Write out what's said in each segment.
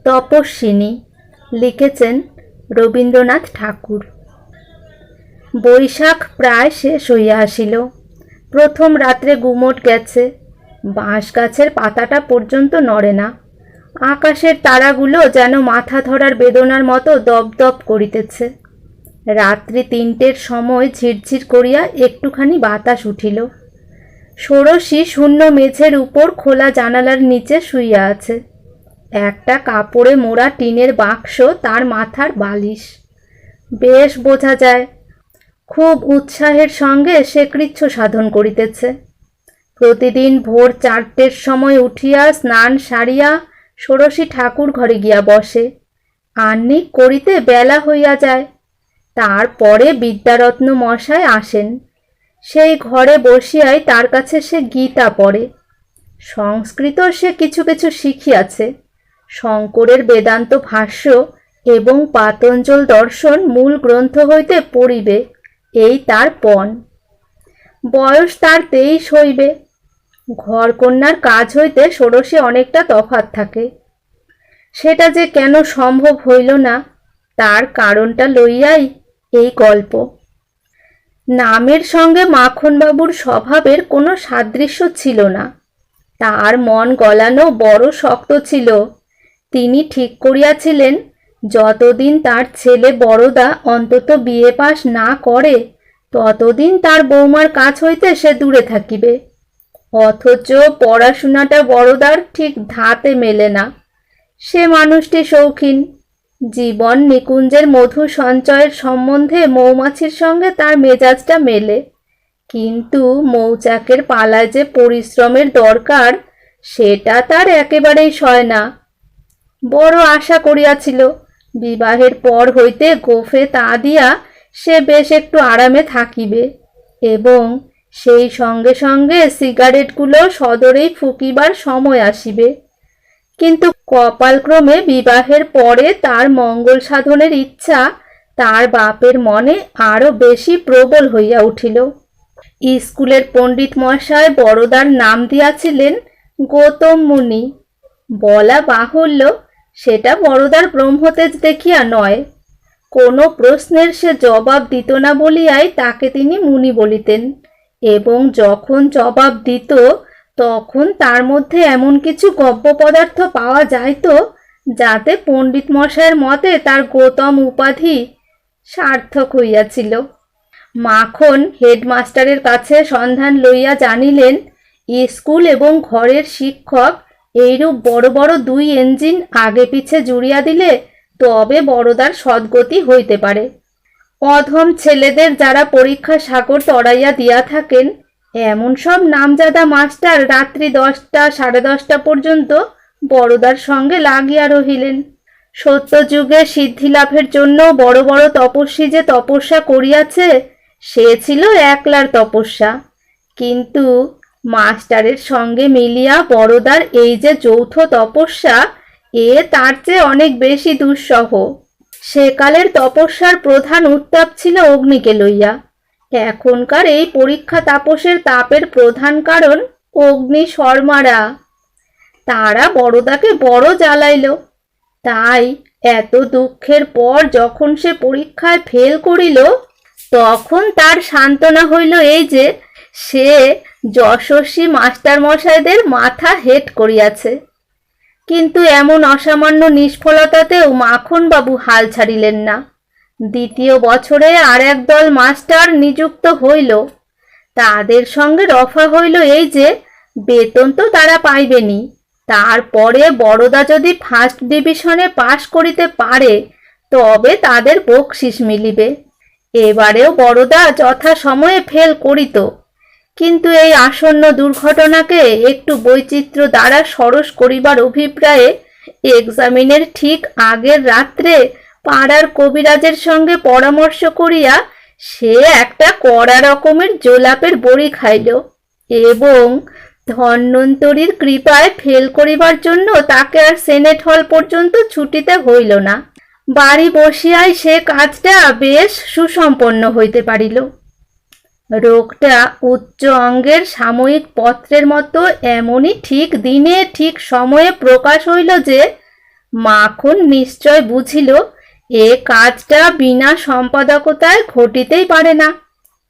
তপস্বিনী লিখেছেন রবীন্দ্রনাথ ঠাকুর। বৈশাখ প্রায় শেষ হইয়া আসিল। প্রথম রাত্রে গুমট গেছে, বাঁশ গাছের পাতাটা পর্যন্ত নড়ে না। আকাশের তারাগুলো যেন মাথা ধরার বেদনার মতো দপদপ করিতেছে। রাত্রি ৩টের সময় ঝিরঝির করিয়া একটুখানি বাতাস উঠিল। ষোড়শী শূন্য মেঝের উপর খোলা জানালার নিচে শুইয়া আছে। একটা কাপড়ে মোড়া টিনের বাক্স তার মাথার বালিশ। বেশ বোঝা যায় খুব উৎসাহের সঙ্গে সে কৃচ্ছ সাধন করিতেছে। প্রতিদিন ভোর 4টের সময় উঠিয়া স্নান সারিয়া ষোড়শী ঠাকুর ঘরে গিয়া বসে। আহ্নিক করিতে বেলা হইয়া যায়। তারপরে বিদ্যারত্ন মশায় আসেন। সেই ঘরে বসিয়াই তার কাছে সে গীতা পড়ে। সংস্কৃত সে কিছু কিছু শিখিয়াছে। শঙ্করের বেদান্ত ভাষ্য এবং পাতঞ্জল দর্শন মূল গ্রন্থ হইতে পড়িবে, এই তার পণ। বয়স তার 23 হইবে। ঘরকন্যার কাজ হইতে ষোড়শী অনেকটা তফাৎ থাকে। সেটা যে কেন সম্ভব হইল না, তার কারণটা লইয়াই এই গল্প। নামের সঙ্গে মাখনবাবুর স্বভাবের কোনো সাদৃশ্য ছিল না। তার মন গলানো বড় শক্ত ছিল। তিনি ঠিক করিয়াছিলেন যতদিন তার ছেলে বড়দা অন্তত বিয়ে পাশ না করে ততদিন তার বৌমার কাছ হইতে সে দূরে থাকিবে। অথচ পড়াশোনাটা বড়দার ঠিক ধাতে মেলে না। সে মানুষটি শৌখিন। জীবন নিকুঞ্জের মধু সঞ্চয়ের সম্বন্ধে মৌমাছির সঙ্গে তার মেজাজটা মেলে, কিন্তু মৌচাকের পালায় যে পরিশ্রমের দরকার সেটা তার একেবারেই সয় না। বড় আশা করিয়াছিল বিবাহের পর হইতে গোফে তা দিয়া সে বেশ একটু আরামে থাকিবে এবং সেই সঙ্গে সঙ্গে সিগারেটগুলো সদরেই ফুকিবার সময় আসিবে। কিন্তু কপালক্রমে বিবাহের পরে তার মঙ্গল সাধনের ইচ্ছা তার বাপের মনে আরো বেশি প্রবল হইয়া উঠিল। স্কুলের পণ্ডিত মশায় বড়দার নাম দিয়াছিলেন গৌতম মুনি। বলা বাহুল্য সেটা বড়দার ব্রহ্মতেজ দেখিয়া নয়। কোনো প্রশ্নের সে জবাব দিত না বলিয়াই তাকে তিনি মুনি বলিতেন, এবং যখন জবাব দিত তখন তার মধ্যে এমন কিছু গব্য পদার্থ পাওয়া যাইত যাতে পণ্ডিত মশায়ের মতে তার গৌতম উপাধি সার্থক হইয়াছিল। মাখন হেডমাস্টারের কাছে সন্ধান লইয়া জানিলেন স্কুল এবং ঘরের শিক্ষক এইরূপ বড় বড় 2 ইঞ্জিন আগে পিছে জুড়িয়া দিলে তবে বড়দার সদ্গতি হইতে পারে। অধম ছেলেদের যারা পরীক্ষা সাগর তরাইয়া দিয়া থাকেন এমন সব নামজাদা মাস্টার রাত্রি 10টা সাড়ে 10টা পর্যন্ত বড়দার সঙ্গে লাগিয়া রহিলেন। সত্যযুগে সিদ্ধি লাভের জন্য বড় বড় তপস্বী যে তপস্যা করিয়াছে সে ছিল একলার তপস্যা, কিন্তু মাস্টারের সঙ্গে মিলিয়া বড়দার এই যে যৌথ তপস্যা এ তার চেয়ে অনেক বেশি দুঃসহ। সেকালের তপস্যার প্রধান উত্তাপ ছিল অগ্নিকে লইয়া। এখনকার এই পরীক্ষা তাপসের তাপের প্রধান কারণ অগ্নি শর্মারা। তারা বড়দাকে বড় জ্বালাইল। তাই এত দুঃখের পর যখন সে পরীক্ষায় ফেল করিল তখন তার সান্ত্বনা হইল এই যে সে যশস্বী মাস্টার মশাইদের মাথা হেট করিয়াছে। কিন্তু এমন অসামান্য নিষ্ফলতাতেও মাখনবাবু হাল ছাড়িলেন না। দ্বিতীয় বছরে আর এক দল মাস্টার নিযুক্ত হইল। তাদের সঙ্গে রফা হইল এই যে বেতন তো তারা পাইবেনি, তারপরে বড়দা যদি ফার্স্ট ডিভিশনে পাশ করিতে পারে তবে তাদের বকশিস মিলিবে। এবারেও বড়দা যথা সময়ে ফেল করিত, কিন্তু এই আসন্ন দুর্ঘটনাকে একটু বৈচিত্র্য দ্বারা সরস করিবার অভিপ্রায়ে এক্সামিনের ঠিক আগের রাত্রে পাড়ার কবিরাজের সঙ্গে পরামর্শ করিয়া সে একটা কড়া রকমের জোলাপের বড়ি খাইল এবং ধন্বন্তরীর কৃপায় ফেল করিবার জন্য তাকে আর সেনেট হল পর্যন্ত ছুটিতে হইল না। বাড়ি বসিয়াই সে কাজটা বেশ সুসম্পন্ন হইতে পারিল। রোগটা উচ্চ অঙ্গের সাময়িক পত্রের মতো এমনই ঠিক দিনে ঠিক সময়ে প্রকাশ হইল যে মাখন নিশ্চয় বুঝিল এ কাজটা বিনা সম্পাদকতায় ঘটিতেই পারে না।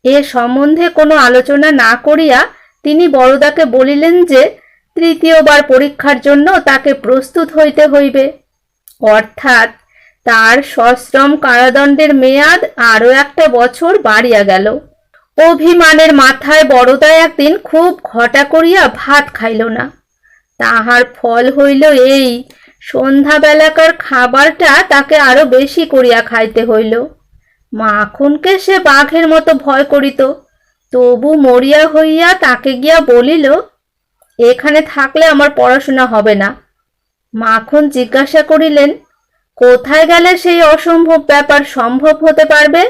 এ সম্বন্ধে কোনো আলোচনা না করিয়া তিনি বরদাকে বলিলেন যে তৃতীয়বার পরীক্ষার জন্য তাকে প্রস্তুত হইতে হইবে, অর্থাৎ তার সশ্রম কারাদণ্ডের মেয়াদ আরও একটা বছর বাড়িয়া গেল। অভিমানের মাথায় বরদা একদিন খুব ঘটা করিয়া ভাত খাইল না। তাহার ফল হইল এই, সন্ধ্যাবেলাকার খাবারটা তাকে আরো বেশি করিয়া খাইতে হইল। মাখনকে সে বাঘের মতো ভয় করিত, তবু মরিয়া হইয়া তাকে গিয়া বলিল, এখানে থাকলে আমার পড়াশোনা হবে না। মাখন জিজ্ঞাসা করিলেন, কোথায় গেলে সেই অসম্ভব ব্যাপার সম্ভব হতে পারবে?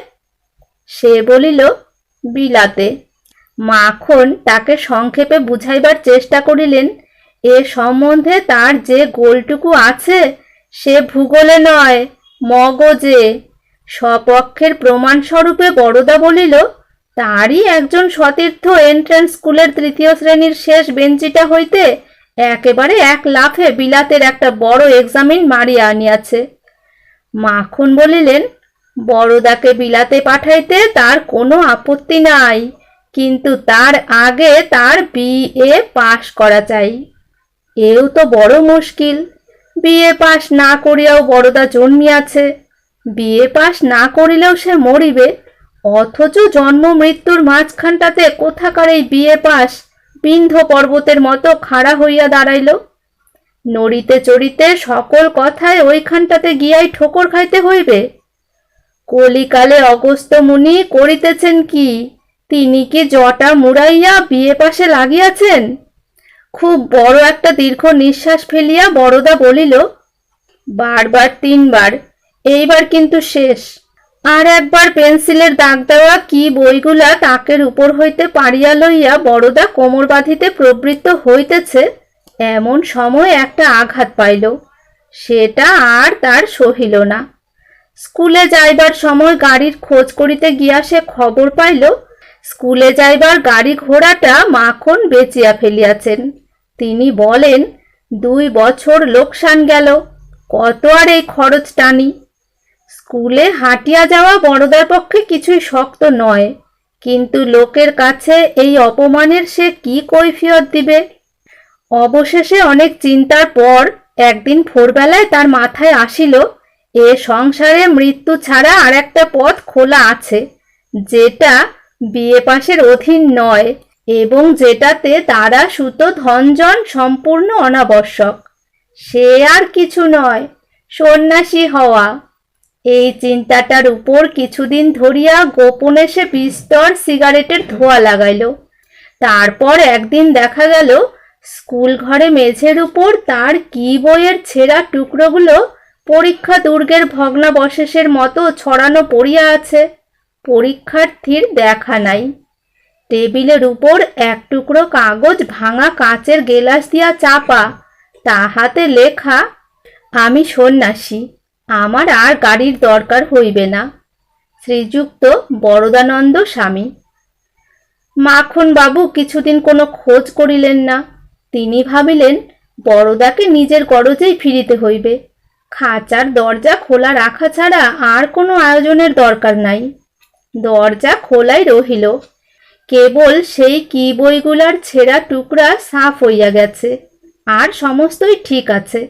সে বলিল, বিলাতে। মাখন তাকে সংক্ষেপে বুঝাইবার চেষ্টা করিলেন, এ সম্বন্ধে তার যে গোলটুকু আছে সে ভূগোলে নয়, মগজে। স্বপক্ষের প্রমাণস্বরূপে বরদা বলিল, তারই একজন সতীর্থ এন্ট্রান্স স্কুলের তৃতীয় শ্রেণীর শেষ বেঞ্চিটা হইতে একেবারে এক লাফে বিলাতের একটা বড় এক্সামিন মারিয়া আনিয়াছে। মাখন বলিলেন, বরদাকে বিলাতে পাঠাইতে তার কোনো আপত্তি নাই, কিন্তু তার আগে তার বিএ পাশ করা চাই। এও তো বড় মুশকিল। বিএ পাশ না করিয়াও বরদা জন্মিয়াছে, বিএ পাশ না করিলেও সে মরিবে, অথচ জন্ম মৃত্যুর মাঝখানটাতে কোথাকার এই বিএ পাশ বিন্ধ্য পর্বতের মতো খাড়া হইয়া দাঁড়াইল। নড়িতে চড়িতে সকল কথায় ওইখানটাতে গিয়াই ঠোকর খাইতে হইবে। কলিকালে অগস্ত্য মুনি করিতেছেন কি? তিনি কি জটা মুড়াইয়া বিএ পাশে লাগিয়াছেন? খুব বড় একটা দীর্ঘ নিঃশ্বাস ফেলিয়া বরদা বলিল, বারবার তিনবার, এইবার কিন্তু শেষ। আর একবার পেন্সিলের দাগ দেওয়া কি বইগুলা তাকের উপর হইতে পাড়িয়া লইয়া বরদা কোমর বাঁধিতে প্রবৃত্ত হইতেছে, এমন সময় একটা আঘাত পাইল। সেটা আর তার সহিল না। স্কুলে যাইবার সময় গাড়ির খোঁজ করিতে গিয়া সে খবর পাইল স্কুলে যাইবার গাড়ি ঘোড়াটা মাখন বেচিয়া ফেলিয়াছেন। তিনি বলেন, 2 বছর লোকসান গেল, কত আর এই খরচ টানি। স্কুলে হাঁটিয়া যাওয়া বড়দার পক্ষে কিছুই শক্ত নয়, কিন্তু লোকের কাছে এই অপমানের সে কি কৈফিয়ত দিবে? অবশেষে অনেক চিন্তার পর একদিন ভোরবেলায় তার মাথায় আসিল, এ সংসারে মৃত্যু ছাড়া আর একটা পথ খোলা আছে, যেটা বিএ পাশের অধীন নয় এবং যেটাতে তারা সুতো ধনজন সম্পূর্ণ অনাবশ্যক। সে আর কিছু নয়, সন্ন্যাসী হওয়া। এই চিন্তাটার উপর কিছুদিন ধরিয়া গোপনে সে বিস্তর সিগারেটের ধোঁয়া লাগাইল। তারপর একদিন দেখা গেল স্কুল ঘরে মেঝের উপর তার কি বইয়ের ছেঁড়া টুকরোগুলো পরীক্ষা দুর্গের ভগ্নাবশেষের মতো ছড়ানো পড়িয়া আছে। পরীক্ষার্থীর দেখা নাই। টেবিলের উপর এক টুকরো কাগজ ভাঙা কাচের গেলাস দিয়া চাপা, তাহাতে লেখা, আমি সন্ন্যাসী, আমার আর গাড়ির দরকার হইবে না। শ্রীযুক্ত বরদানন্দ স্বামী। মাখন বাবু কিছুদিন কোনো খোঁজ করিলেন না। তিনি ভাবিলেন বরদাকে নিজের গরজেই ফিরিতে হইবে। খাঁচার দরজা খোলা রাখা ছাড়া আর কোনো আয়োজনের দরকার নাই। দরজা খোলাই রহিল, কেবল সেই কি বইগুলার ছেঁড়া টুকরা সাফ হইয়া গেছে, আর সমস্তই ঠিক আছে।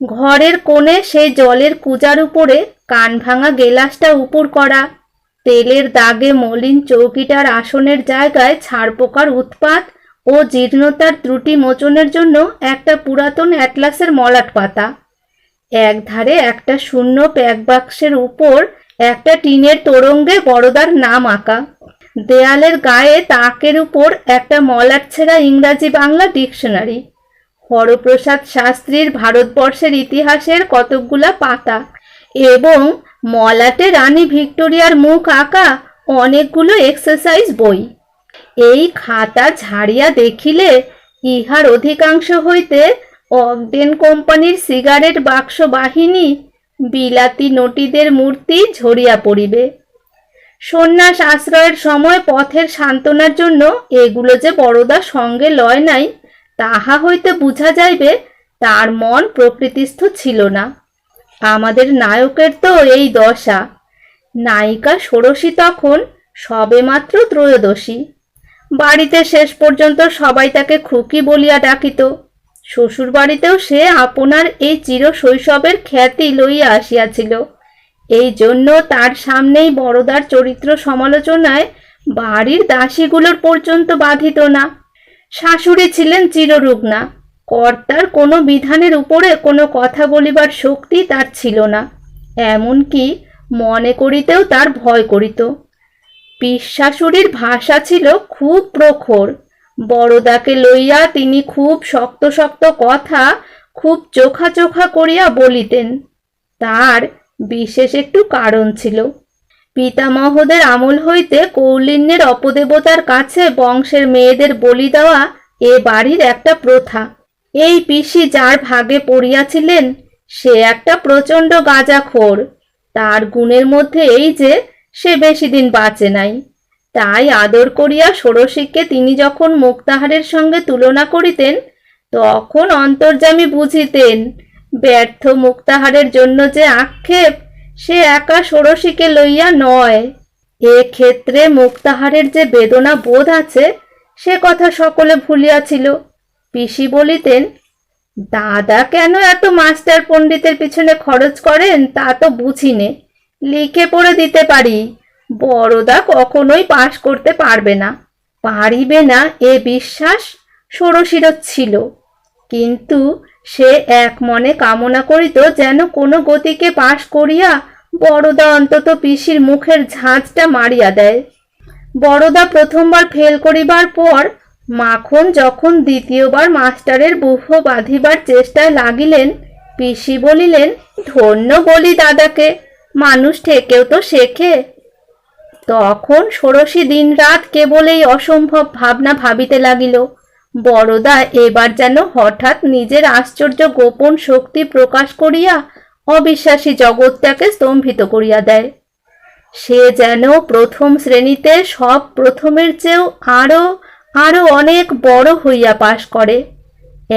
ঘরের কোণে সেই জলের কুজার উপরে কান ভাঙা গেলাসটা উপুর করা, তেলের দাগে মলিন চৌকিটার আসনের জায়গায় ছাড়পোকার উৎপাত ও জীর্ণতার ত্রুটি মোচনের জন্য একটা পুরাতন অ্যাটলাসের মলাট পাতা, একধারে একটা শূন্য প্যাক বাক্সের উপর একটা টিনের তোরঙ্গে বড়দার নাম আঁকা, দেয়ালের গায়ে তাকের উপর একটা মলাট ছেঁড়া ইংরাজি বাংলা ডিকশনারি, হরপ্রসাদ শাস্ত্রীর ভারতবর্ষের ইতিহাসের কতকগুলা পাতা এবং মলাটে রানী ভিক্টোরিয়ার মুখ আঁকা অনেকগুলো এক্সারসাইজ বই। এই খাতা ঝাড়িয়া দেখিলে ইহার অধিকাংশ হইতে অগডেন কোম্পানির সিগারেট বাক্স বাহিনী, বিলাতি নটিদের মূর্তি ঝরিয়া পড়িবে। সন্ন্যাস আশ্রয়ের সময় পথের সান্ত্বনার জন্য এগুলো যে বড়দা সঙ্গে লয় নাই, তাহা হইতে বুঝা যাইবে তার মন প্রকৃতিস্থ ছিল না। আমাদের নায়কের তো এই দশা। নায়িকা ষোড়শী তখন সবেমাত্র ত্রয়োদশী। বাড়িতে শেষ পর্যন্ত সবাই তাকে খুকি বলিয়া ডাকিত। শ্বশুর বাড়িতেও সে আপনার এই চিরশৈশবের খ্যাতি লইয়া আসিয়াছিল। এই জন্য তার সামনেই বড়দার চরিত্র সমালোচনায় বাড়ির দাসীগুলোর পর্যন্ত বাধিত না। শাশুড়ি ছিলেন চিররুগ্না। কর্তার কোনো বিধানের উপরে কোনো কথা বলিবার শক্তি তার ছিল না, এমনকি মনে করিতেও তার ভয় করিত। পিসশাশুড়ির ভাষা ছিল খুব প্রখর। বড়দাকে লইয়া তিনি খুব শক্ত শক্ত কথা খুব চোখা চোখা করিয়া বলিতেন। তার বিশেষ একটু কারণ ছিল। পিতামহদের আমল হইতে কৌলিন্যের অপদেবতার কাছে বংশের মেয়েদের বলি দেওয়া এ বাড়ির একটা প্রথা। এই পিসি যার ভাগে পড়িয়াছিলেন সে একটা প্রচণ্ড গাঁজাখোর। তার গুণের মধ্যে এই যে সে বেশি দিন বাঁচে নাই। তাই আদর করিয়া ষোড়শীকে তিনি যখন মুক্তাহারের সঙ্গে তুলনা করিতেন তখন অন্তর্যামী বুঝিতেন ব্যর্থ মুক্তাহারের জন্য যে আক্ষেপ সে একা ষোড়শীকে লইয়া নয়। এ ক্ষেত্রে মুক্তাহারের যে বেদনা বোধ আছে সে কথা সকলে ভুলিয়াছিল। পিসি বলিতেন, দাদা কেন এত মাস্টার পণ্ডিতের পিছনে খরচ করেন তা তো বুঝিনে। লিখে পড়ে দিতে পারি, বড়দা কখনোই পাশ করতে পারবে না, পারিবে না এ বিশ্বাস ষোড়শীরও ছিল। কিন্তু সে এক মনে কামনা করিত যেন কোনো গতিকে পাশ করিয়া বড়দা অন্তত পিসির মুখের ঝাঁঝটা মারিয়া দেয়। বড়দা প্রথমবার ফেল করিবার পর মাখন যখন দ্বিতীয়বার মাস্টারের বুহ বাঁধিবার চেষ্টায় লাগিলেন, পিসি বলিলেন, ধন্য বলি দাদাকে, মানুষ থেকেও তো শেখে। তখন ষোড়শী দিন রাত কেবল এই অসম্ভব ভাবনা ভাবিতে লাগিল। বড়দা এবার যেন হঠাৎ নিজের আশ্চর্য গোপন শক্তি প্রকাশ করিয়া অবিশ্বাসী জগৎটাকে স্তম্ভিত করিয়া দেয়। সে যেন প্রথম শ্রেণীতে সব প্রথমের চেয়েও আরো আরো অনেক বড় হইয়া পাশ করে।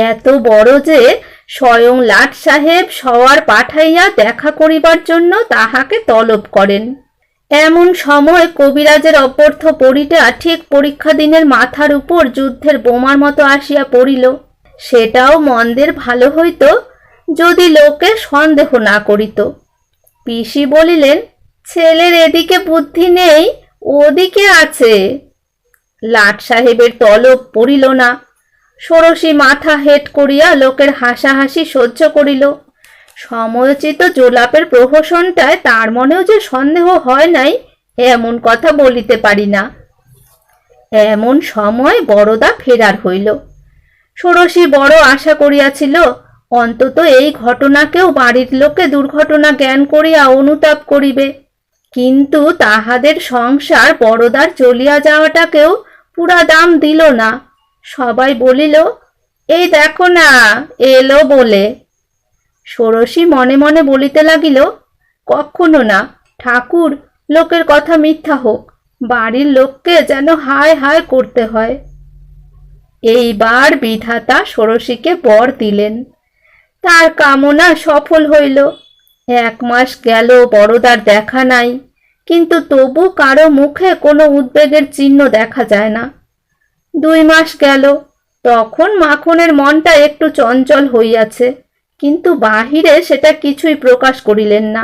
এত বড় যে স্বয়ং লাট সাহেব সওয়ার পাঠাইয়া দেখা করিবার জন্য তাহাকে তলব করেন। এমন সময় কবিরাজের অব্যর্থ পরিটা ঠিক পরীক্ষা দিনের মাথার উপর যুদ্ধের বোমার মতো আসিয়া পড়িল। সেটাও মন্দের ভালো হইত যদি লোকে সন্দেহ না করিত। পিসি বলিলেন, ছেলের এদিকে বুদ্ধি নেই, ওদিকে আছে। লাট সাহেবের তলব পড়িল না। ষোড়শী মাথা হেট করিয়া লোকের হাসাহাসি সহ্য করিল। সময়োচিত জোলাপের প্রহসনটায় তার মনেও যে সন্দেহ হয় নাই এমন কথা বলিতে পারি না। এমন সময় বড়দা ফেরার হইল। ষোড়শী বড় আশা করিয়াছিল অন্তত এই ঘটনাকেও বাড়ির লোকে দুর্ঘটনা জ্ঞান করিয়া অনুতাপ করিবে। কিন্তু তাহাদের সংসার বড়দার চলিয়া যাওয়াটাকেও পুরা দাম দিল না। সবাই বলিল, এই দেখো না এলো বলে। ষোড়শী মনে মনে বলিতে লাগিল, কখনো না ঠাকুর, লোকের কথা মিথ্যা হোক, বাড়ির লোককে যেন হায় হায় করতে হয়। এইবার বিধাতা ষোড়শীকে বর দিলেন। তার কামনা সফল হইল। 1 মাস গেল বড়দার দেখা নাই, কিন্তু তবু কারো মুখে কোনো উদ্বেগের চিহ্ন দেখা যায় না। 2 মাস গেল, তখন মাখনের মনটা একটু চঞ্চল হইয়াছে, কিন্তু বাহিরে সেটা কিছুই প্রকাশ করিলেন না।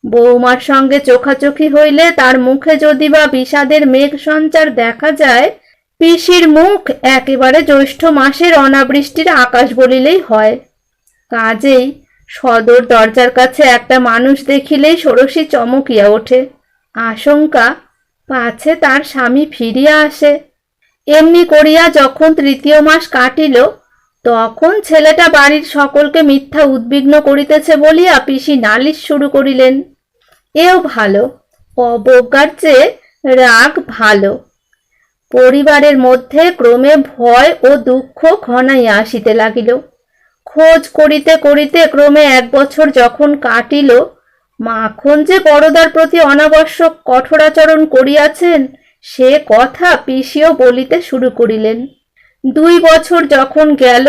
বৌমার সঙ্গে চোখাচোখি হইলে তার মুখে যদি বা বিষাদের মেঘ সঞ্চার দেখা যায়, পিসির মুখ একেবারে জ্যৈষ্ঠ মাসের অনাবৃষ্টির আকাশ বলিলেই হয়। কাজেই সদর দরজার কাছে একটা মানুষ দেখিলেই ষোড়শী চমকিয়া ওঠে। আশঙ্কা পাছে তার স্বামী ফিরিয়া আসে। এমনি করিয়া যখন 3য় মাস কাটিল, তখন ছেলেটা বাড়ির সকলকে মিথ্যা উদ্বিগ্ন করিতেছে বলিয়া পিসি নালিশ শুরু করিলেন। এও ভালো, অবজ্ঞার চেয়ে রাগ ভালো। পরিবারের মধ্যে ক্রমে ভয় ও দুঃখ ঘনাইয়া আসিতে লাগিল। খোঁজ করিতে করিতে ক্রমে 1 বছর যখন কাটিল, মাখন যে বড়দার প্রতি অনাবশ্যক কঠোরাচরণ করিয়াছেন সে কথা পিসিও বলিতে শুরু করিলেন। 2 বছর যখন গেল,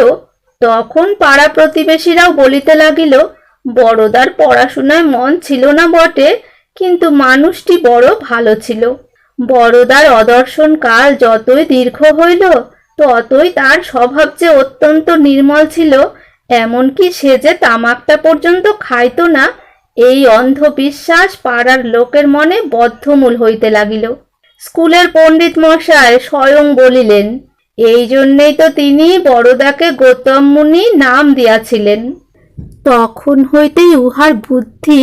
তখন পাড়া প্রতিবেশীরাও বলিতে লাগিল, বড়দার পড়াশোনায় মন ছিল না বটে, কিন্তু মানুষটি বড় ভালো ছিল। বড়দার অদর্শন কাল যতই দীর্ঘ হইল ততই তার স্বভাব যে অত্যন্ত নির্মল ছিল, এমনকি সে যে তামাকটা পর্যন্ত খাইত না, এই অন্ধবিশ্বাস পাড়ার লোকের মনে বদ্ধমূল হইতে লাগিল। স্কুলের পণ্ডিত মশাই স্বয়ং বলিলেন, এই জন্যেই তো তিনি বড়দাকে গৌতম মুনি নাম দিয়াছিলেন। তখন হইতেই উহার বুদ্ধি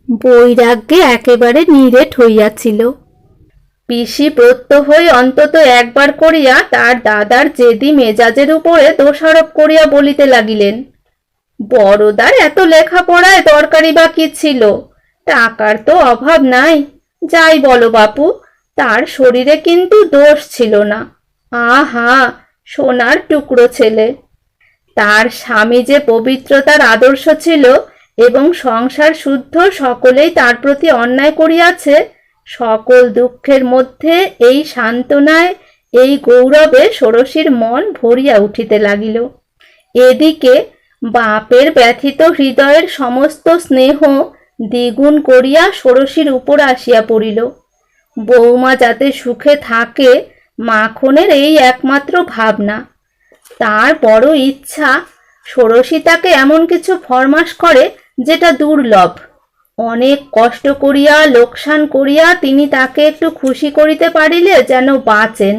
বৈরাগ্যে একেবারে নিরেট হইয়াছিল। পিসি প্রত্যহই অন্তত একবার করিয়া তার দাদার জেদি মেজাজের উপরে দোষারোপ করিয়া বলিতে লাগিলেন, বড়দার এত লেখাপড়ায় দরকারি বা কি ছিল, টাকার তো অভাব নাই। যাই বলো বাপু, তার শরীরে কিন্তু দোষ ছিল না। আহা, সোনার টুকরো ছেলে। তার স্বামী যে পবিত্রতার আদর্শ ছিল এবং সংসার শুদ্ধ সকলেই তার প্রতি অন্যায় করিয়াছে, সকল দুঃখের মধ্যে এই সান্ত্বনায়, এই গৌরবে ষোড়শীর মন ভরিয়া উঠিতে লাগিল। এদিকে বাপের ব্যথিত হৃদয়ের সমস্ত স্নেহ দ্বিগুণ করিয়া ষোড়শীর উপর আসিয়া পড়িল। বৌমা যাতে সুখে থাকে, মাখনের এই একমাত্র ভাবনা। তার বড় ইচ্ছা ষোড়শী তাকে এমন কিছু ফরমাস করে যেটা দুর্লভ। অনেক কষ্ট করিয়া লোকসান করিয়া তিনি তাকে একটু খুশি করিতে পারিলে যেন বাঁচেন।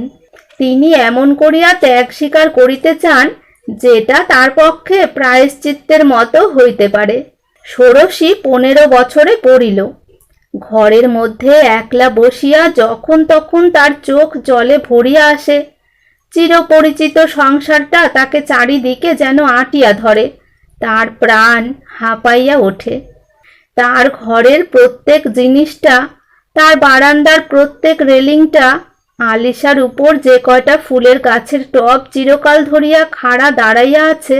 তিনি এমন করিয়া ত্যাগ স্বীকার করিতে চান যেটা তার পক্ষে প্রায়শ্চিত্তের মতো হইতে পারে। ষোড়শী 15 বছরে পড়িল। ঘরের মধ্যে একলা বসিয়া যখন তখন তার চোখ জলে ভরিয়া আসে। চিরপরিচিত সংসারটা তাকে চারিদিকে যেন আটিয়া ধরে। তার প্রাণ হাঁপাইয়া ওঠে। তার ঘরের প্রত্যেক জিনিসটা, তার বারান্দার প্রত্যেক রেলিংটা, আলিশার উপর যে কয়টা ফুলের গাছের টব চিরকাল ধরিয়া খাড়া দাঁড়াইয়া আছে,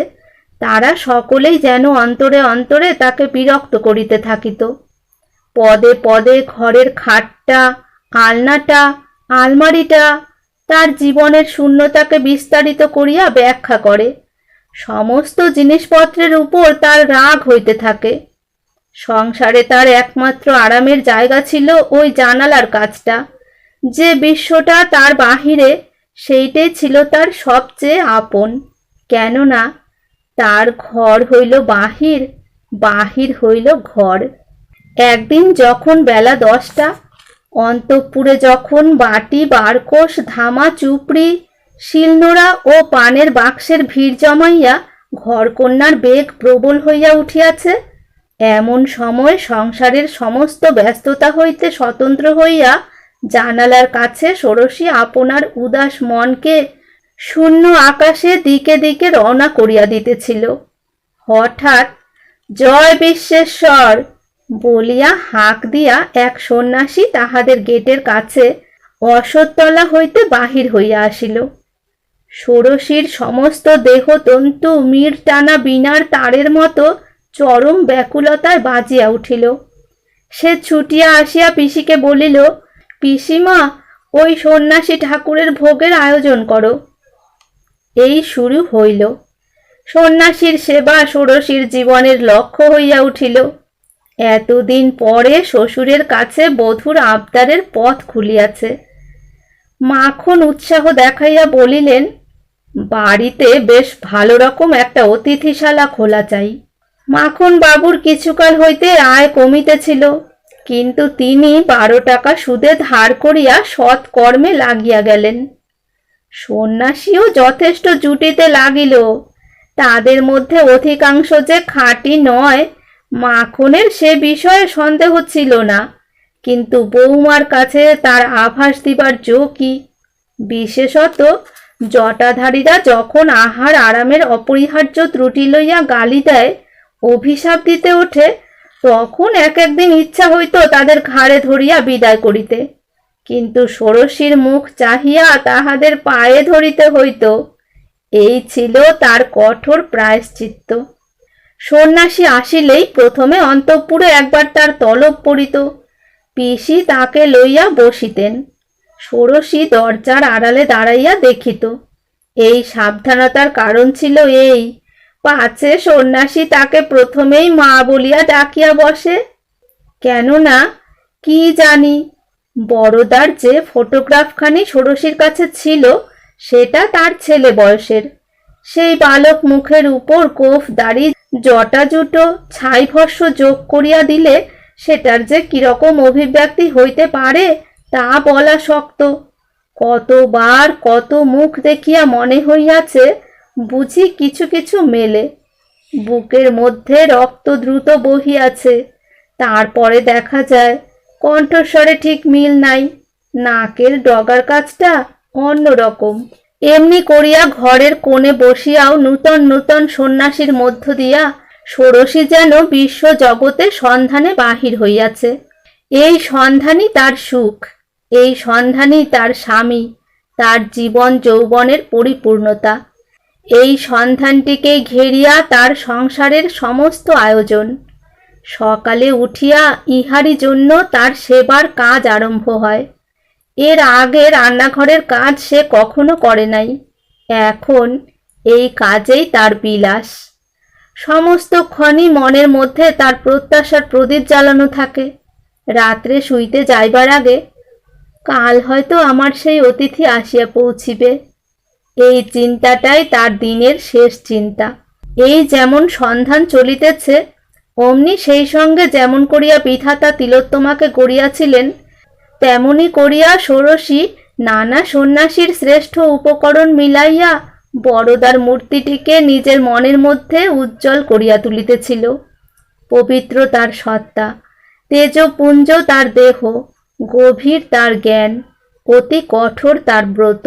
তারা সকলেই যেন অন্তরে অন্তরে তাকে বিরক্ত করিতে থাকিত। পদে পদে ঘরের খাটটা, আলনাটা, আলমারিটা তার জীবনের শূন্যতাকে বিস্তারিত করিয়া ব্যাখ্যা করে। সমস্ত জিনিসপত্রের উপর তার রাগ হইতে থাকে। সংসারে তার একমাত্র আরামের জায়গা ছিল ওই জানালার কাছটা। যে বিশ্বটা তার বাহিরে, সেইটাই ছিল তার সবচেয়ে আপন। কেননা তার ঘর হইল বাহির, বাহির হইল ঘর। একদিন যখন বেলা 10টা, অন্তঃপুরে যখন বাটি, বারকোষ, ধামা, চুপড়ি, শিলনোড়া ও পানের বাক্সের ভিড় জমাইয়া ঘরকন্যার বেগ প্রবল হইয়া উঠিয়াছে, এমন সময় সংসারের সমস্ত ব্যস্ততা হইতে স্বতন্ত্র হইয়া জানালার কাছে ষোড়শী আপনার উদাস মনকে শূন্য আকাশে দিকে দিকে রওনা করিয়া দিতেছিল। হঠাৎ জয় বিশ্বেশ্বর বলিয়া হাঁক দিয়া এক সন্ন্যাসী তাহাদের গেটের কাছে অশ্বত্থতলা হইতে বাহির হইয়া আসিল। ষোড়শীর সমস্ত দেহতন্তু মির টানা বীণার তারের মতো চরম ব্যাকুলতায় বাজিয়া উঠিল। সে ছুটিয়া আসিয়া পিসিকে বলিল, পিসিমা, ওই সন্ন্যাসী ঠাকুরের ভোগের আয়োজন করো। এই শুরু হইল। সন্ন্যাসীর সেবা ষোড়শীর জীবনের লক্ষ্য হইয়া উঠিল। এতদিন পরে শ্বশুরের কাছে বধূর আবদারের পথ খুলিয়াছে। মাখন উৎসাহ দেখাইয়া বলিলেন, বাড়িতে বেশ ভালো রকম একটা অতিথিশালা খোলা চাই। মাখন বাবুর কিছুকাল হইতে আয় কমিতেছিল, কিন্তু তিনি 12 টাকা সুদে ধার করিয়া সৎ কর্মে লাগিয়া গেলেন। সন্ন্যাসীও যথেষ্ট জুটিতে লাগিল। তাদের মধ্যে অধিকাংশ যে খাঁটি নয়, মাখনের সে বিষয়ে সন্দেহ ছিল না, কিন্তু বৌমার কাছে তার আভাস দিবার জো কি? বিশেষত জটাধারীরা যখন আহার আরামের অপরিহার্য ত্রুটি লইয়া গালি দেয়, অভিশাপ দিতে ওঠে, তখন এক একদিন ইচ্ছা হইত তাদের ঘাড়ে ধরিয়া বিদায় করিতে, কিন্তু ষোড়শীর মুখ চাহিয়া তাহাদের পায়ে ধরিতে হইত। এই ছিল তার কঠোর প্রায়শ্চিত্ত। সন্ন্যাসী আসিলেই প্রথমে অন্তঃপুরে একবার তার তলব পড়িত। পিসি তাকে লইয়া বসিতেন। ষোড়শী দরজার আড়ালে দাঁড়াইয়া দেখিত। এই সাবধানতার কারণ ছিল এই, পাছে সন্ন্যাসী তাকে প্রথমেই মা বলিয়া ডাকিয়া বসে। কেননা কি জানি, বড়দার যে ফটোগ্রাফখানি ষোড়শীর কাছে ছিল সেটা তার ছেলে বয়সের। সেই বালক মুখের উপর গোঁফ দাড়ি জটা জুটো ছাই ভস্য যোগ করিয়া দিলে সেটার যে কিরকম অভিব্যক্তি হইতে পারে তা বলা শক্ত। কতবার কত মুখ দেখিয়া মনে হইয়াছে বুঝি কিছু কিছু মেলে। বুকের মধ্যে রক্ত দ্রুত বহিয়াছে, তারপরে দেখা যায় কণ্ঠস্বরে ঠিক মিল নাই, নাকের ডগার কাজটা অন্যরকম। এমনি করিয়া ঘরের কোণে বসিয়াও নূতন নূতন সন্ন্যাসীর মধ্য দিয়া ষোড়শী যেন বিশ্ব জগতে সন্ধানে বাহির হইয়াছে। এই সন্ধানই তার সুখ, এই সন্ধানই তার স্বামী, তার জীবন যৌবনের পরিপূর্ণতা। এই সন্ধানটিকে ঘেরিয়া তার সংসারের সমস্ত আয়োজন। সকালে উঠিয়া ইহারই জন্য তার সেবার কাজ আরম্ভ হয়। এর আগে রান্নাঘরের কাজ সে কখনো করে নাই, এখন এই কাজেই তার বিলাস। সমস্তক্ষণই মনের মধ্যে তার প্রত্যাশার প্রদীপ জ্বালানো থাকে। রাত্রে শুইতে যাইবার আগে কাল হয়তো আমার সেই অতিথি আসিয়া পৌঁছিবে, এই চিন্তাটাই তার দিনের শেষ চিন্তা। এই যেমন সন্ধান চলিতেছে, অমনি সেই সঙ্গে যেমন করিয়া বিধাতা তিলোত্তমাকে গড়িয়াছিলেন তেমনি করিয়া ষোড়শী নানা সন্ন্যাসীর শ্রেষ্ঠ উপকরণ মিলাইয়া বড়দার মূর্তিটিকে নিজের মনের মধ্যে উজ্জ্বল করিয়া তুলিতেছিল। পবিত্র তার সত্তা, তেজপুঞ্জ তার দেহ, গভীর তার জ্ঞান, অতি কঠোর তার ব্রত।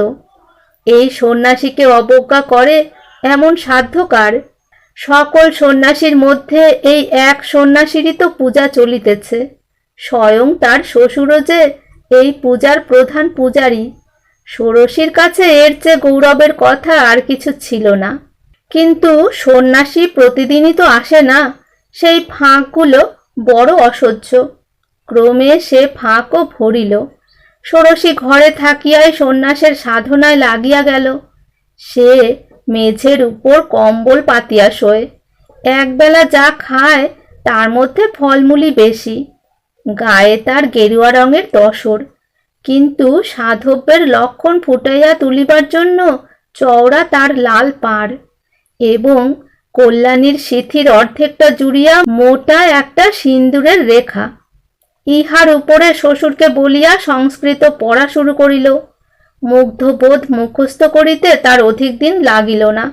এই সন্ন্যাসীকে অবজ্ঞা করে এমন সাধ্য কার? সকল সন্ন্যাসীর মধ্যে এই এক সন্ন্যাসীরই তো পূজা চলিতেছে। স্বয়ং তার শ্বশুরও যে এই পূজার প্রধান পূজারী। ষোড়শীর কাছে এর চেয়ে গৌরবের কথা আর কিছু ছিল না। কিন্তু সন্ন্যাসী প্রতিদিনই তো আসে না, সেই ফাঁকগুলো বড় অসহ্য। ক্রমে সে ফাঁকও ভরিল। ষোড়শী ঘরে থাকিয়াই সন্ন্যাসের সাধনায় লাগিয়া গেল। সে মেঝের উপর কম্বল পাতিয়া শোয়, একবেলা যা খায় তার মধ্যে ফলমূলই বেশি। গায়ে তার গেরুয়া রঙের তসর, কিন্তু সাধব্যের লক্ষণ ফুটাইয়া তুলিবার জন্য চওড়া তার লাল পাড়, এবং কল্যাণীর সিথির অর্ধেকটা জুড়িয়া মোটা একটা সিন্দুরের রেখা। ইহার উপরে শ্বশুরকে বলিয়া সংস্কৃত পড়া শুরু করিল। মুগ্ধবোধ মুখস্থ করিতে তার অধিক দিন লাগিল না।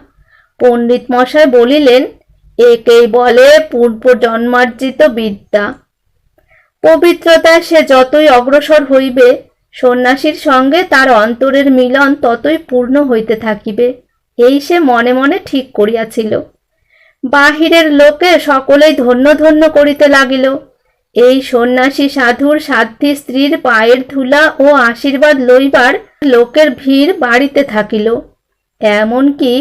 পণ্ডিত মশাই বলিলেন, একেই বলে পূর্ব জন্মার্জিত বিদ্যা। পবিত্রতায় সে যতই অগ্রসর হইবে, সন্ন্যাসীর সঙ্গে তার অন্তরের মিলন ততই পূর্ণ হইতে থাকিবে, এই সে মনে মনে ঠিক করিয়াছিল। বাহিরের লোকে সকলেই ধন্য ধন্য করিতে লাগিল। এই সন্ন্যাসী সাধুর সাধ্বী স্ত্রীর পায়ের ধুলা ও আশীর্বাদ লইবার লোকের ভিড় বাড়িতে থাকিল। এমনকি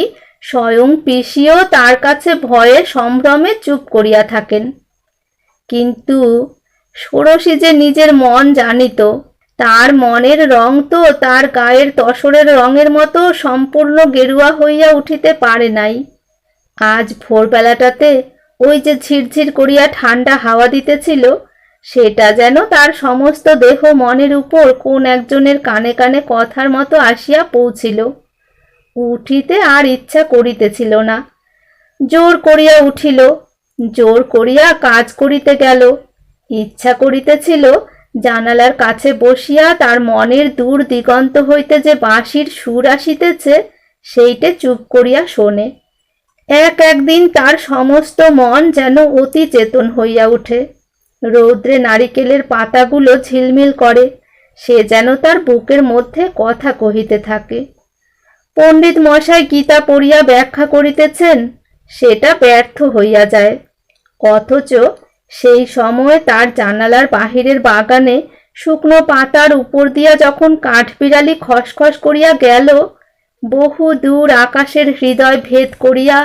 স্বয়ং পিসিও তার কাছে ভয়ে সম্ভ্রমে চুপ করিয়া থাকেন। কিন্তু ষোড়শী যে নিজের মন জানিত, তার মনের রং তো তার গায়ের তসরের রঙের মতো সম্পূর্ণ গেরুয়া হইয়া উঠিতে পারে নাই। আজ ভোরবেলাটাতে ওই যে ঝিরঝির করিয়া ঠান্ডা হাওয়া দিতেছিল, সেটা যেন তার সমস্ত দেহ মনের উপর কোন একজনের কানে কানে কথার মতো আসিয়া পৌঁছিল। উঠিতে আর ইচ্ছা করিতেছিল না। জোর করিয়া উঠিল, জোর করিয়া কাজ করিতে গেল। ইচ্ছা করিতেছিল জানালার কাছে বসিয়া তার মনের দূর দিগন্ত হইতে যে বাঁশির সুর আসিতেছে সেইটে চুপ করিয়া শোনে। একদিন তার সমস্ত মন যেন অতি চেতন হইয়া উঠে। রৌদ্রে নারিকেলের পাতাগুলো ঝিলমিল করে, সে যেন তার বুকের মধ্যে কথা কহিতে থাকে। পণ্ডিত মশাই গীতা পড়িয়া ব্যাখ্যা করিতেছেন, সেটা ব্যর্থ হইয়া যায়। অথচ সেই সময় তার জানালার বাহিরের বাগানে শুকনো পাতার উপর দিয়া যখন কাঠবিড়ালি খসখস করিয়া গেল, বহু দূর আকাশের হৃদয় ভেদ করিয়া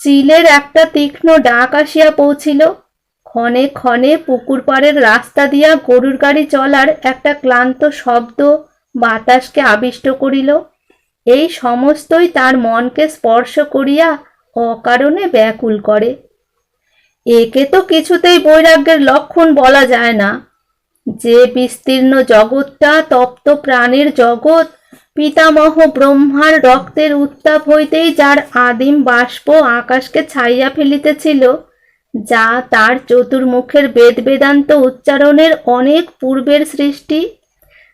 চিলের একটা তীক্ষ্ণ ডাক আসিয়া পৌঁছিল। ক্ষণে ক্ষণে পুকুর পাড়ের রাস্তা দিয়া গরুর গাড়ি চলার একটা ক্লান্ত শব্দ বাতাসকে আবিষ্ট করিল। এই সমস্তই তার মনকে স্পর্শ করিয়া অকারণে ব্যাকুল করে। একে তো কিছুতেই বৈরাগ্যের লক্ষণ বলা যায় না। যে বিস্তীর্ণ জগৎটা তপ্ত প্রাণের জগৎ, পিতামহ ব্রহ্মার রক্তের উত্তাপ হইতেই যার আদিম বাষ্প আকাশকে ছাইয়া ফেলিতেছিল, যা তার চতুর্মুখের বেদ বেদান্ত উচ্চারণের অনেক পূর্বের সৃষ্টি,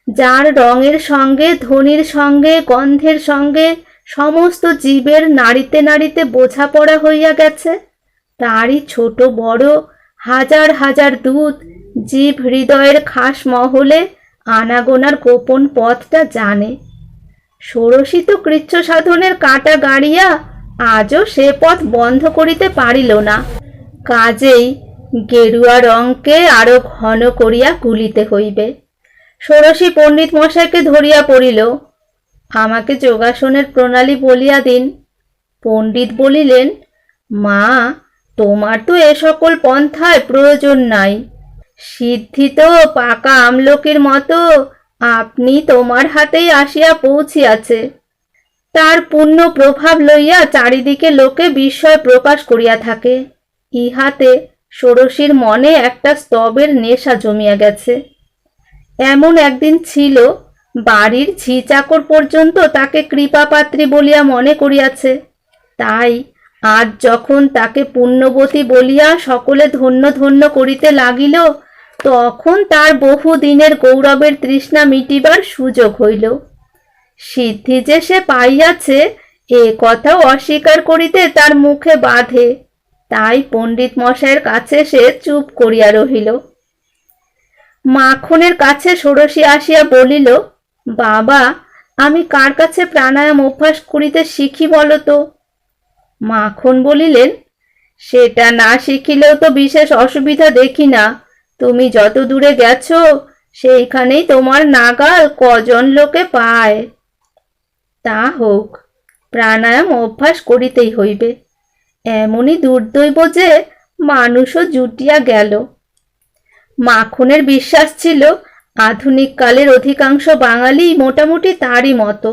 যার রঙের সঙ্গে ধ্বনির সঙ্গে গন্ধের সঙ্গে সমস্ত জীবের নাড়িতে নাড়িতে বোঝাপড়া হইয়া গেছে, তারই ছোট বড় হাজার হাজার দূত জীব হৃদয়ের খাস মহলে আনাগোনার গোপন পথটা জানে। ষোড়শী তো কৃচ্ছ সাধনের কাঁটা গাড়িয়া আজও সে পথ বন্ধ করিতে পারিল না। কাজেই গেরুয়া রঙকে আরো ঘন করিয়া গুলিতে হইবে। ষোড়শী পণ্ডিত মশাইকে ধরিয়া পড়িল। আমাকে যোগাসনের প্রণালী বলিয়া দিন। পণ্ডিত বলিলেন, মা, তোমার তো এ সকল পন্থায় প্রয়োজন নাই। সিদ্ধি তো পাকা আমলকির মতো আপনি তোমার হাতেই আসিয়া পৌঁছিয়াছে। তার পূর্ণ প্রভাব লইয়া চারিদিকে লোকে বিস্ময় প্রকাশ করিয়া থাকে। ইহাতে ষোড়শীর মনে একটা স্তবের নেশা জমিয়া গেছে। এমন একদিন ছিল, বাড়ির ঝি চাকর পর্যন্ত তাকে কৃপাপাত্রী বলিয়া মনে করিয়াছে। তাই আজ যখন তাকে পুণ্যবতী বলিয়া সকলে ধন্য ধন্য করিতে লাগিল, তখন তার বহু দিনের গৌরবের তৃষ্ণা মিটিবার সুযোগ হইল। সিদ্ধি যে সে পাইয়াছে এ কথাও অস্বীকার করিতে তার মুখে বাধে। তাই পণ্ডিত মশাইয়ের কাছে সে চুপ করিয়া রহিল। মাখনের কাছে ষোড়শী আসিয়া বলিল, বাবা, আমি কার কাছে প্রাণায়াম অভ্যাস করিতে শিখি বলো তো? মাখন বলিলেন, সেটা না শিখিলেও তো বিশেষ অসুবিধা দেখি না। তুমি যত দূরে গেছ সেইখানেই তোমার নাগাল কজন লোকে পায়। তা হোক, প্রাণায়াম অভ্যাস করিতেই হইবে। এমনই দুর্দৈব যে মানুষও জুটিয়া গেল। মাখনের বিশ্বাস ছিল আধুনিক কালের অধিকাংশ বাঙালি মোটামুটি তারই মতো,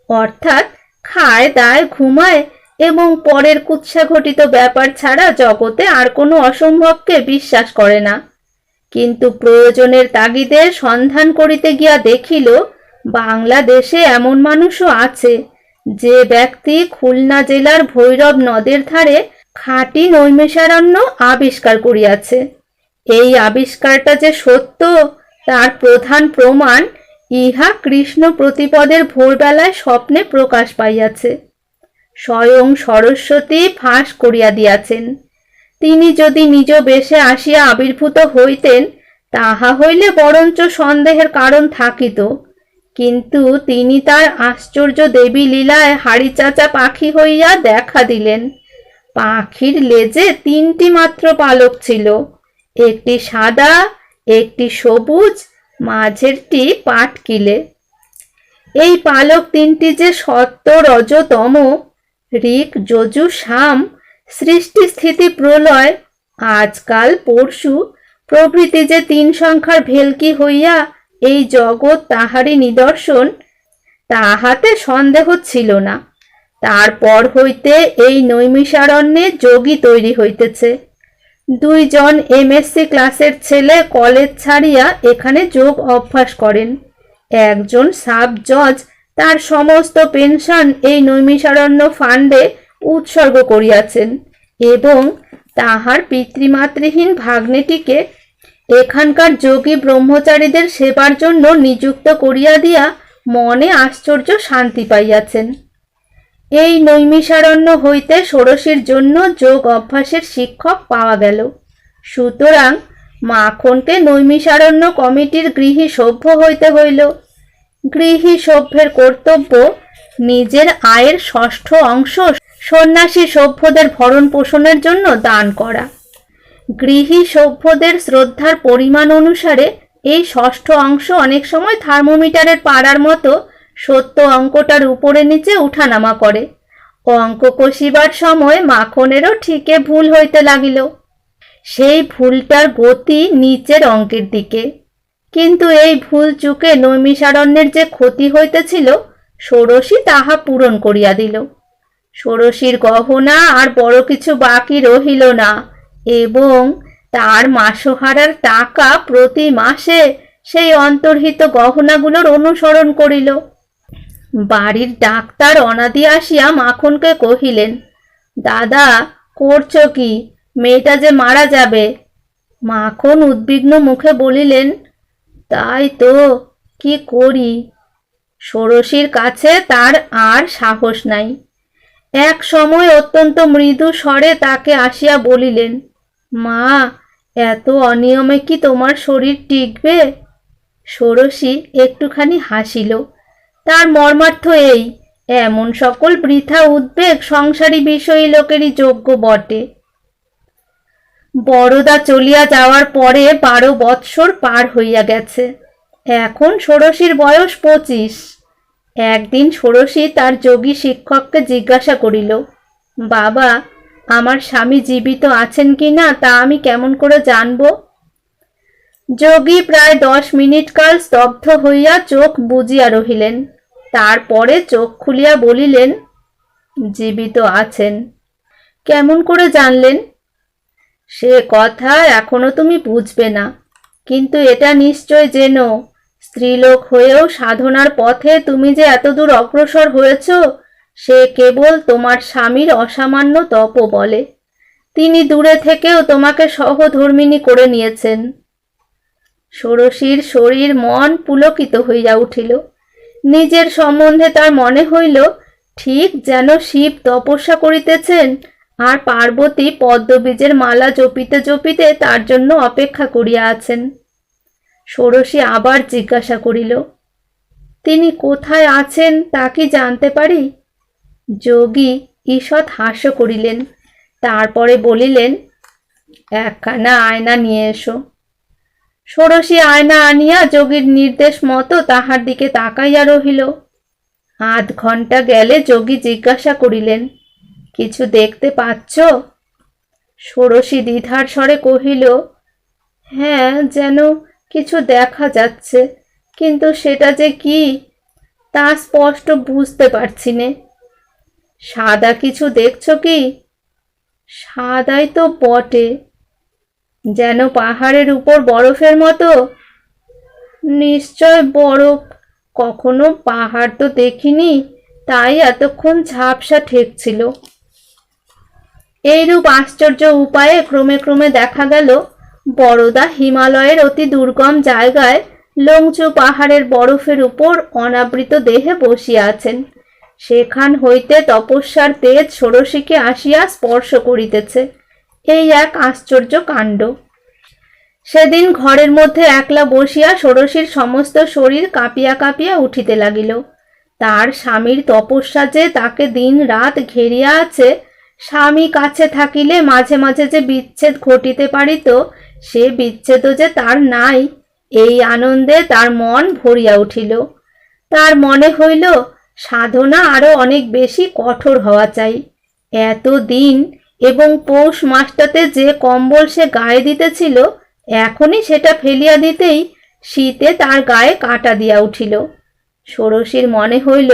অর্থাৎ খায় দায় ঘুমায় এবং পরের কুৎসা ঘটিত ব্যাপার ছাড়া জগতে আর কোনো অসম্ভবকে বিশ্বাস করে না। কিন্তু প্রয়োজনের তাগিদে সন্ধান করিতে গিয়া দেখিল, বাংলাদেশে এমন মানুষও আছে যে ব্যক্তি খুলনা জেলার ভৈরব নদের ধারে খাঁটি নৈমিষারণ্য আবিষ্কার করিয়াছে। এই আবিষ্কারটা যে সত্য তার প্রধান প্রমাণ ইহা কৃষ্ণ প্রতিপদের ভোরবেলায় স্বপ্নে প্রকাশ পাইয়াছে। স্বয়ং সরস্বতী ফাঁস করিয়া দিয়াছেন। তিনি যদি নিজ বেশে আসিয়া আবির্ভূত হইতেন তাহা হইলে বরঞ্চ সন্দেহের কারণ থাকিত, কিন্তু তিনি তার আশ্চর্য দেবী লীলায় হাড়িচাচা পাখি হইয়া দেখা দিলেন। পাখির লেজে 3টি মাত্র পালক ছিল, একটি সাদা, একটি সবুজ, মাঝেরটি পাটকিলে। এই পালক 3টি যে সত্য রজ তম, ঋক যজু সাম, সৃষ্টি স্থিতি প্রলয়, আজকাল পরশু প্রভৃতি যে 3 সংখ্যার ভেলকি হইয়া এই জগৎ তাহারই নিদর্শন, তাহাতে সন্দেহ ছিল না। তারপর হইতে এই নৈমিষারণ্যে যোগী তৈরি হইতেছে। 2 জন এমএসসি ক্লাসের ছেলে কলেজ ছাড়িয়া এখানে যোগ অভ্যাস করেন। একজন সাব জজ তার সমস্ত পেনশন এই নৈমিষারণ্য ফান্ডে উৎসর্গ করিয়াছেন এবং তাহার পিতৃমাতৃহীন ভাগ্নেটিকে এখানকার যোগী ব্রহ্মচারীদের সেবার জন্য নিযুক্ত করিয়া দিয়া মনে আশ্চর্য শান্তি পাইয়াছেন। এই নৈমিষারণ্য হইতে ষোড়শীর জন্য যোগ অভ্যাসের শিক্ষক পাওয়া গেল। সুতরাং মাখনকে নৈমিষারণ্য কমিটির গৃহী সভ্য হইতে হইল। গৃহী সভ্যের কর্তব্য নিজের আয়ের 6ষ্ঠ অংশ সন্ন্যাসী সভ্যদের ভরণ পোষণের জন্য দান করা। গৃহী সভ্যদের শ্রদ্ধার পরিমাণ অনুসারে এই 6ষ্ঠ অংশ অনেক সময় থার্মোমিটারের পাড়ার মতো সত্য অঙ্কটার উপরে নিচে উঠানামা করে। অঙ্ক কষিবার সময় মাখনেরও ঠিকে ভুল হইতে লাগিল। সেই ভুলটার গতি নিচের অঙ্কের দিকে। কিন্তু এই ভুল চুকে নৈমিষারণ্যের যে ক্ষতি হইতেছিল ষোড়শী তাহা পূরণ করিয়া দিল। ষোড়শীর গহনা আর বড় কিছু বাকি রহিল না, এবং তার মাসোহারার টাকা প্রতি মাসে সেই অন্তর্হিত গহনাগুলোর অনুসরণ করিল। বাড়ির ডাক্তার অনাদি আসিয়া মাখনকে কহিলেন, দাদা, করছো কি? মেয়েটা যে মারা যাবে। মাখন উদ্বিগ্ন মুখে বলিলেন, তাই তো, কি করি? ষোড়শীর কাছে তার আর সাহস নাই। এক সময় অত্যন্ত মৃদু স্বরে তাকে আসিয়া বলিলেন, মা, এত অনিয়মে কি তোমার শরীর টিকবে? ষোড়শী একটুখানি হাসিল। তার মর্মার্থ এই, এমন সকল বৃথা উদ্বেগ সংসারী বিষয়ী লোকেরই যোগ্য বটে। বড়দা চলিয়া যাওয়ার পরে 12 বৎসর পার হইয়া গেছে। এখন ষোড়শীর বয়স 25। একদিন ষোড়শী তার যোগী শিক্ষককে জিজ্ঞাসা করিল, বাবা, আমার স্বামী জীবিত আছেন কি না তা আমি কেমন করে জানব? যোগী প্রায় 10 মিনিট কাল স্তব্ধ হইয়া চোখ বুজিয়া রহিলেন। তারপরে চোখ খুলিয়া বলিলেন, জীবিত আছেন। কেমন করে জানলেন? সে কথা এখনো তুমি বুঝবে না, কিন্তু এটা নিশ্চয় জেনো, স্ত্রীলোক হয়েও সাধনার পথে তুমি যে এতদূর অগ্রসর হয়েছ, সে কেবল তোমার স্বামীর অসামান্য তপ বলে। তিনি দূরে থেকেও তোমাকে সহধর্মিণী করে নিয়েছেন। ষোড়শীর শরীর মন পুলকিত হইয়া উঠিল। নিজের সম্বন্ধে তার মনে হইল ঠিক যেন শিব তপস্যা করিতেছেন, আর পার্বতী পদ্মবীজের মালা জপিতে জপিতে তার জন্য অপেক্ষা করিয়া আছেন। ষোড়শী আবার জিজ্ঞাসা করিল, তিনি কোথায় আছেন তা কি জানতে পারি? যোগী ঈষৎ হাস্য করিলেন। তারপরে বলিলেন, একখানা আয়না নিয়ে এসো। ষোড়শী আয়না আনিয়া যোগীর নির্দেশ মতো তাহার দিকে তাকাইয়া রহিল। আধ ঘণ্টা গেলে যোগী জিজ্ঞাসা করিলেন, কিছু দেখতে পাচ্ছ? ষোড়শী দ্বিধার স্বরে কহিল, হ্যাঁ, যেন কিছু দেখা যাচ্ছে, কিন্তু সেটা যে কি তা স্পষ্ট বুঝতে পারছি নে। সাদা কিছু দেখছো কি? সাদাই তো বটে, যেন পাহাড়ের উপর বরফের মতো। নিশ্চয় বরফ, কখনো পাহাড় তো দেখিনি, তাই এতক্ষণ ঝাপসা ঠেকছিল। এইরূপ আশ্চর্য উপায়ে ক্রমে ক্রমে দেখা গেল বড়দা হিমালয়ের অতি দুর্গম জায়গায় লংচু পাহাড়ের বরফের উপর অনাবৃত দেহে বসিয়া আছেন। সেখান হইতে তপস্যার তেজ ষোড়শীকে আসিয়া স্পর্শ করিতেছে। এই এক আশ্চর্য কাণ্ড। সেদিন ঘরের মধ্যে একলা বসিয়া ষোড়শীর সমস্ত শরীর কাঁপিয়া কাঁপিয়া উঠিতে লাগিল। তার স্বামীর তপস্যা যে তাকে দিন রাত ঘেরিয়া আছে, স্বামী কাছে থাকিলে মাঝে মাঝে যে বিচ্ছেদ ঘটিতে পারিত, সে বিচ্ছেদও যে তার নাই, এই আনন্দে তার মন ভরিয়া উঠিল। তার মনে হইল সাধনা আরো অনেক বেশি কঠোর হওয়া চাই। এত দিন এবং পৌষ মাসটাতে যে কম্বল সে গায়ে দিতেছিল, এখনই সেটা ফেলিয়া দিতেই শীতে তার গায়ে কাঁটা দিয়া উঠিল। ষোড়শীর মনে হইল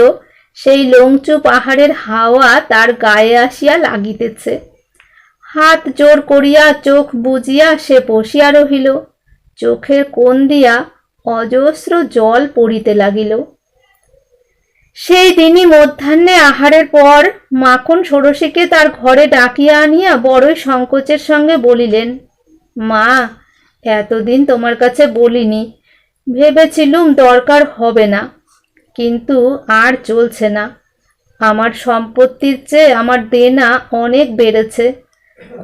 সেই লংচু পাহাড়ের হাওয়া তার গায়ে আসিয়া লাগিতেছে। হাত জোর করিয়া চোখ বুজিয়া সে বসিয়া রহিল। চোখের কোণ দিয়া অজস্র জল পড়িতে লাগিল। সেই দিনই মধ্যাহ্নে আহারের পর মাখন ষোড়শীকে তার ঘরে ডাকিয়া আনিয়া বড়ই সংকোচের সঙ্গে বলিলেন, মা, এতদিন তোমার কাছে বলিনি, ভেবেছিলুম দরকার হবে না, কিন্তু আর চলছে না। আমার সম্পত্তির চেয়ে আমার দেনা অনেক বেড়েছে।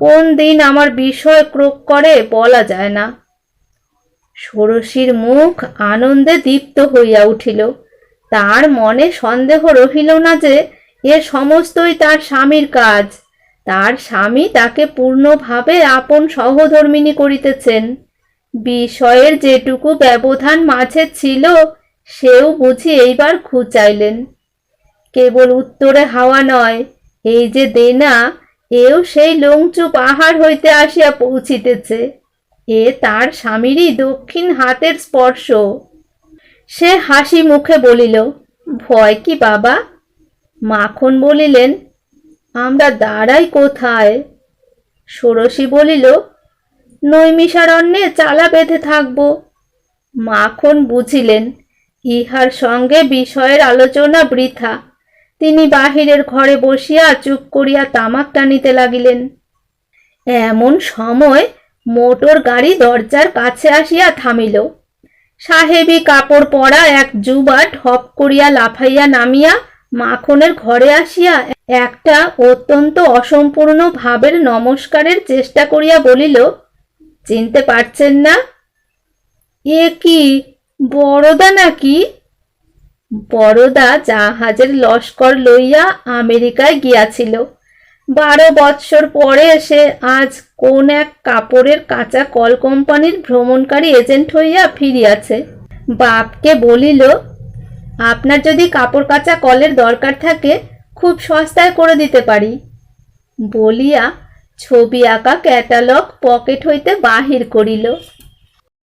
কোন দিন আমার বিষয় ক্রোক করে বলা যায় না। ষোড়শীর মুখ আনন্দে দীপ্ত হইয়া উঠিল। তার মনে সন্দেহ রহিল না যে এ সমস্তই তার স্বামীর কাজ। তার স্বামী তাকে পূর্ণভাবে আপন সহধর্মিণী করিতেছেন। বিষয়ের যেটুকু ব্যবধান মাঝে ছিল, সেও বুঝি এইবার ঘুচাইলেন। কেবল উত্তরে হাওয়া নয়, এই যে দেনা, এও সেই লংচু পাহাড় হইতে আসিয়া পৌঁছিতেছে। এ তার স্বামীরই দক্ষিণ হাতের স্পর্শ। সে হাসি মুখে বলিল, ভয় কি বাবা? মাখন বলিলেন, আমরা দাঁড়াই কোথায়? ষোড়শী বলিল, নৈমিষারণ্যে চালা বেঁধে থাকব। মাখন বুঝিলেন ইহার সঙ্গে বিষয়ের আলোচনা বৃথা। তিনি বাহিরের ঘরে বসিয়া চুপ করিয়া তামাক টানিতে লাগিলেন। এমন সময় মোটর গাড়ি দরজার কাছে আসিয়া থামিল। সাহেবী কাপড় পরা এক যুবা ঢপ করিয়া লাফাইয়া নামিয়া মাখনের ঘরে আসিয়া একটা অত্যন্ত অসম্পূর্ণ ভাবের নমস্কারের চেষ্টা করিয়া বলিল, চিনতে পারছেন না? এ কি বড়দা নাকি? বড়দা জাহাজের লস্কর লইয়া আমেরিকায় গিয়াছিল। 12 বৎসর পরে সে আজ কোন এক কাপড়ের কাঁচা কল কোম্পানির ভ্রমণকারী এজেন্ট হইয়া ফিরিয়াছে। বাপকে বলিল, আপনার যদি কাপড় কাঁচা কলের দরকার থাকে খুব সস্তায় করে দিতে পারি। বলিয়া ছবি আঁকা ক্যাটালগ পকেট হইতে বাহির করিল।